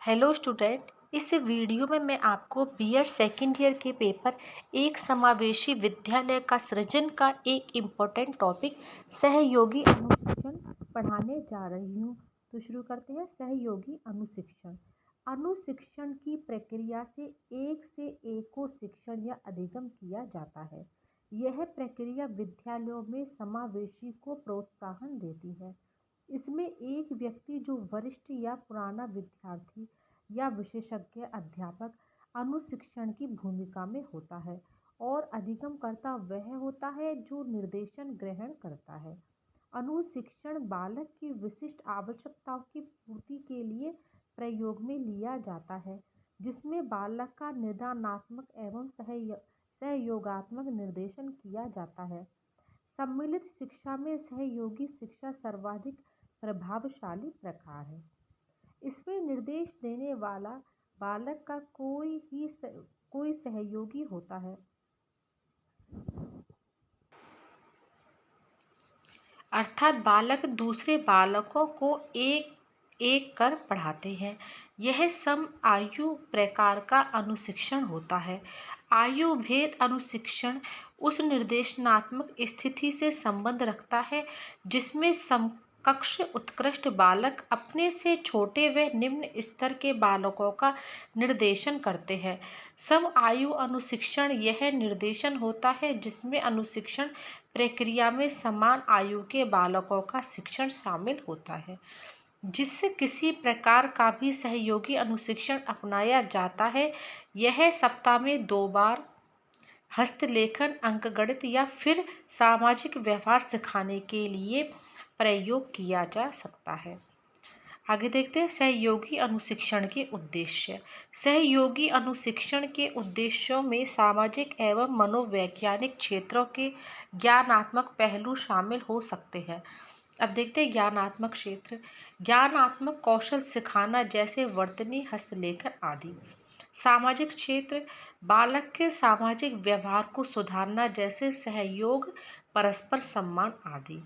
Hello student. इस video में मैं आपको बीएड सेकेंड ईयर के पेपर एक समावेशी विद्यालय का सृजन का एक इम्पोर्टेंट टॉपिक सहयोगी अनुशिक्षण पढ़ाने जा रही हूँ। तो शुरू करते हैं। सहयोगी अनुशिक्षण अनुशिक्षण की प्रक्रिया से एक को शिक्षण या अधिगम किया जाता है। यह प्रक्रिया विद्यालयों में समावेशी को प्रोत्साहन देती है। इसमें एक व्यक्ति जो वरिष्ठ या पुराना विद्यार्थी या विशेषज्ञ अध्यापक अनुशिक्षण की भूमिका में होता है और अधिगमकर्ता वह होता है जो निर्देशन ग्रहण करता है। अनुशिक्षण बालक की विशिष्ट आवश्यकताओं की पूर्ति के लिए प्रयोग में लिया जाता है, जिसमें बालक का निदानात्मक एवं सहयोगात्मक निर्देशन किया जाता है। सम्मिलित शिक्षा में सहयोगी शिक्षा सर्वाधिक प्रभावशाली प्रकार है। इसमें निर्देश देने वाला बालक का कोई सहयोगी होता है, अर्थात बालक दूसरे बालकों को एक एक कर पढ़ाते हैं। यह सम आयु प्रकार का अनुशिक्षण होता है। आयु भेद अनुशिक्षण उस निर्देशनात्मक स्थिति से संबंध रखता है जिसमें समकक्ष उत्कृष्ट बालक अपने से छोटे व निम्न स्तर के बालकों का निर्देशन करते हैं। सम आयु अनुशिक्षण यह निर्देशन होता है जिसमें अनुशिक्षण प्रक्रिया में समान आयु के बालकों का शिक्षण शामिल होता है। जिससे किसी प्रकार का भी सहयोगी अनुशिक्षण अपनाया जाता है, यह सप्ताह में 2 बार हस्तलेखन, अंकगणित या फिर सामाजिक व्यवहार सिखाने के लिए प्रयोग किया जा सकता है। आगे देखते हैं सहयोगी अनुशिक्षण के उद्देश्य। सहयोगी अनुशिक्षण के उद्देश्यों में सामाजिक एवं मनोवैज्ञानिक क्षेत्रों के ज्ञानात्मक पहलू शामिल हो सकते हैं। अब देखते हैं ज्ञानात्मक क्षेत्र। ज्ञानात्मक कौशल सिखाना जैसे वर्तनी, हस्तलेखन आदि। सामाजिक क्षेत्र बालक के सामाजिक व्यवहार को सुधारना जैसे सहयोग, परस्पर सम्मान आदि।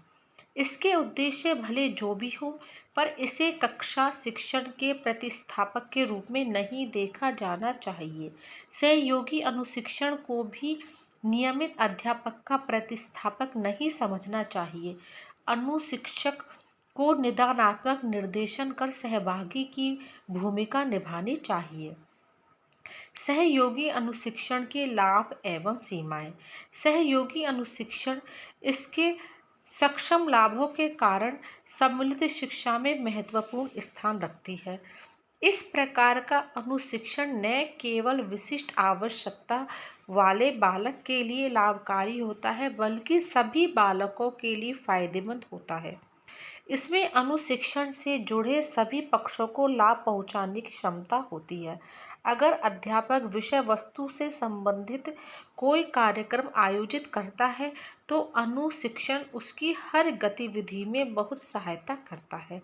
इसके उद्देश्य भले जो भी हो, पर इसे कक्षा शिक्षण के प्रतिस्थापक के रूप में नहीं देखा जाना चाहिए। सहयोगी अनुशिक्षण को भी नियमित अध्यापक का प्रतिस्थापक नहीं समझना चाहिए। अनुशिक्षक को निदानात्मक निर्देशन कर सहभागी की भूमिका निभानी चाहिए। सहयोगी अनुशिक्षण के लाभ एवं सीमाएं। सहयोगी अनुशिक्षण इसके सक्षम लाभों के कारण सम्मिलित शिक्षा में महत्वपूर्ण स्थान रखती है। इस प्रकार का अनुशिक्षण न केवल विशिष्ट आवश्यकता वाले बालक के लिए लाभकारी होता है, बल्कि सभी बालकों के लिए फायदेमंद होता है। इसमें अनुशिक्षण से जुड़े सभी पक्षों को लाभ पहुंचाने की क्षमता होती है। अगर अध्यापक विषय वस्तु से संबंधित कोई कार्यक्रम आयोजित करता है, तो अनुशिक्षण उसकी हर गतिविधि में बहुत सहायता करता है।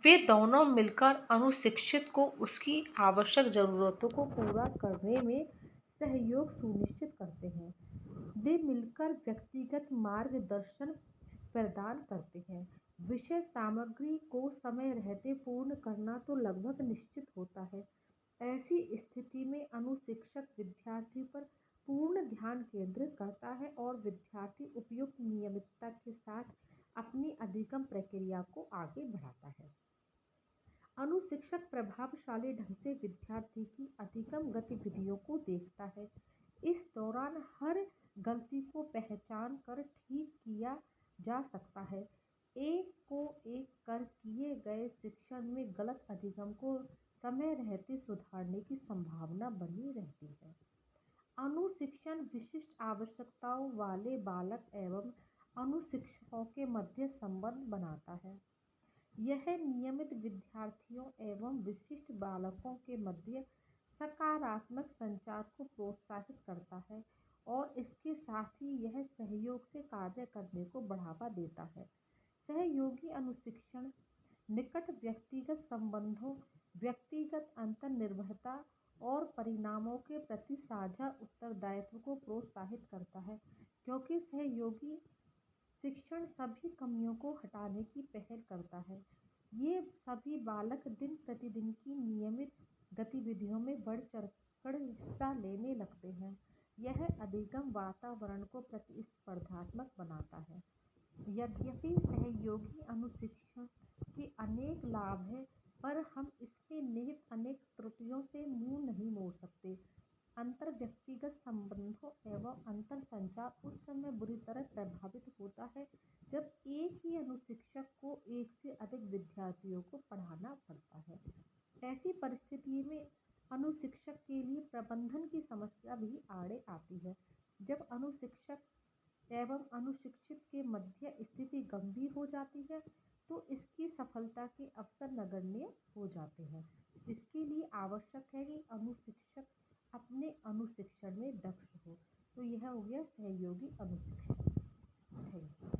वे दोनों मिलकर अनुशिक्षित को उसकी आवश्यक जरूरतों को पूरा करने में सहयोग सुनिश्चित करते हैं। वे मिलकर व्यक्तिगत मार्गदर्शन प्रदान करते हैं। विषय सामग्री को समय रहते पूर्ण करना तो लगभग निश्चित होता है। ऐसी स्थिति में अनुशिक्षक विद्यार्थी पर पूर्ण ध्यान केंद्रित करता है और विद्यार्थी उपयुक्त नियमितता के साथ अपनी अधिगम प्रक्रिया को आगे बढ़ाता है। अनुशिक्षक प्रभावशाली ढंग से विद्यार्थी की अधिगम गतिविधियों को देखता है। इस दौरान हर गलती को पहचान कर ठीक किया जा सकता है। एक को एक कर किए गए शिक्षण में गलत अधिगम को समय रहते सुधारने की संभावना बनी रहती है। अनुशिक्षण विशिष्ट आवश्यकताओं वाले बालक एवं अनुशिक्षकों के मध्य संबंध बनाता है। यह नियमित विद्यार्थियों एवं विशिष्ट बालकों के मध्य सकारात्मक संचार को प्रोत्साहित करता है और इसके साथ ही यह सहयोग से कार्य करने को बढ़ावा देता है। सहयोगी अनुशिक्षण निकट व्यक्तिगत संबंधों, व्यक्तिगत अंतर्निर्भरता और परिणामों के प्रति साझा उत्तरदायित्व को प्रोत्साहित करता है, क्योंकि सहयोगी शिक्षण सभी कमियों को हटाने की पहल करता है। ये सभी बालक दिन प्रतिदिन की नियमित गतिविधियों में बढ़ चढ़कर हिस्सा लेने लगते हैं। यह अधिगम वातावरण को प्रतिस्पर्धात्मक बनाता है। यद्यपि सहयोगी अनुशिक्षण के अनेक लाभ हैं, पर हम इसके निहित अनेक त्रुटियों से मुंह नहीं मोड़ सकते। अंतर-व्यक्तिगत संबंधों एवं अंतर-संचार उस समय बुरी तरह प्रभावित होता है जब एक ही अनुशिक्षक को एक से अधिक विद्यार्थियों को पढ़ाना पड़ता है। ऐसी परिस्थिति में अनुशिक्षक के लिए प्रबंधन की समस्या भी आड़े आती है। जब अनुशिक्षक एवं अनुशिक्षित के मध्य स्थिति गंभीर हो जाती है, तो इसकी सफलता के अवसर नगण्य हो जाते हैं। इसके लिए आवश्यक है कि अनुशिक्षक अपने अनुशिक्षण में दक्ष हो। तो यह हो गया सहयोगी अनुशिक्षण। Thank you.